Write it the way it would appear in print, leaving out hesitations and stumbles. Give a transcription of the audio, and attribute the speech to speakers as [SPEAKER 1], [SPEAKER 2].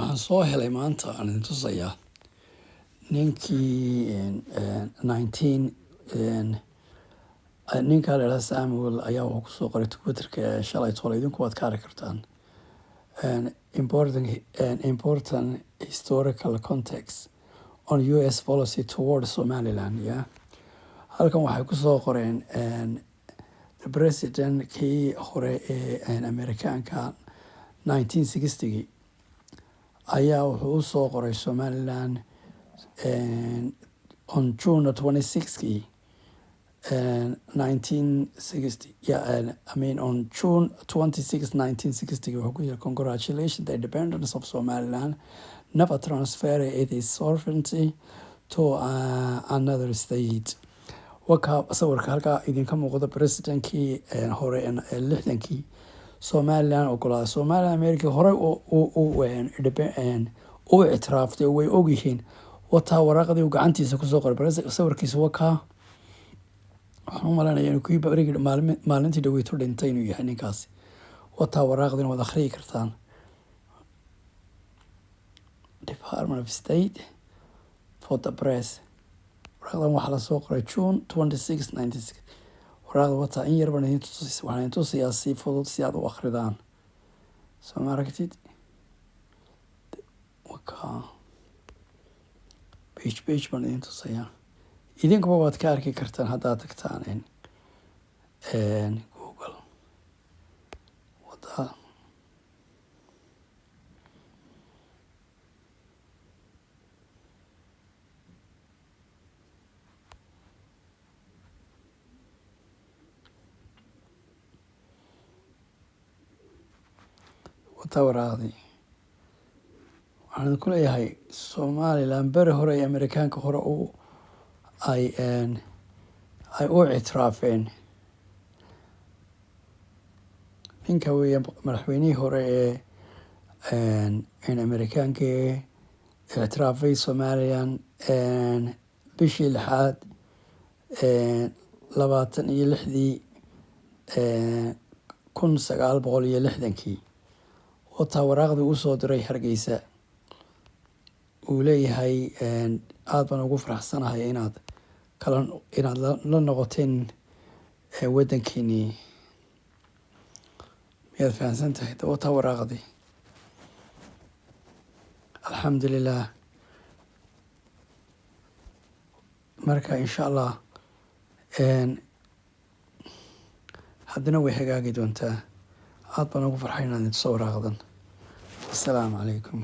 [SPEAKER 1] waxaan soo helay maanta aan idin tusayaa ninkii 19 ninka la yidhaahdo Samuel ayaa wuxuu kusoo qoray Twitterka shalay toole, idinku waad ka arki kartaan. Important historical context on US policy towards Somaliland. Yeah, halkan waxay kusoo qoreen the president kii hore ee Amerikaanka 1960 ayaa wuxuu u soo qoray Somaliland on June 26 1960. Yeah, I mean on June 26 1960 wuxuu ku yiri congratulations the independence of Somaliland never transfer its sovereignty to another state. Waka sawirka halkaa idinka muuqda presidentkii hore ee 60kii Somaliland ogolaaday. Somaliland America hore u ictiraaftay way ogyihiin wataa waraaqdii uu gacantiisa kusoo qoray sawirkiisa wakaa. waxaan u maleynayaa inuu kii barigii maalintii dhaweyto dhintay inuu yahay ninkaasi. wataa waraaqdiina waad akhriyi kartaan. Department of State for the press. waraaqdan waxaa lasoo qoray June 26 1960. waraaqda wataa in yar baan idin tusaysa, waxaan idin tusayaa si fudud si aad u akhridaan. soo ma aragtid wakaa page baan idin tusayaa. idinkuba waad ka arki kartaan haddaad tagtaan Google. wataa waraaqdii waxaan idinku leeyahay Somaliland beri hore ee Amerikaanka hore ay u ictiraafeen. ninka weeye madaxweynihii hore ee Amerikaanka ictiraafay Somaliland bishii 6 26 1960. wataa waraaqdii uu soo diray Hargeysa. uu leeyahay aad baan ugu faraxsanahay inaad la noqoteen waddankiinii. miyaad fahamsan tahay? wataa waraaqdii. alxamdulilah. marka insha allah haddana way hagaagi doontaa. aad baan ugu farxay inaad inta soo waraaqdan. assalaamu calaykum.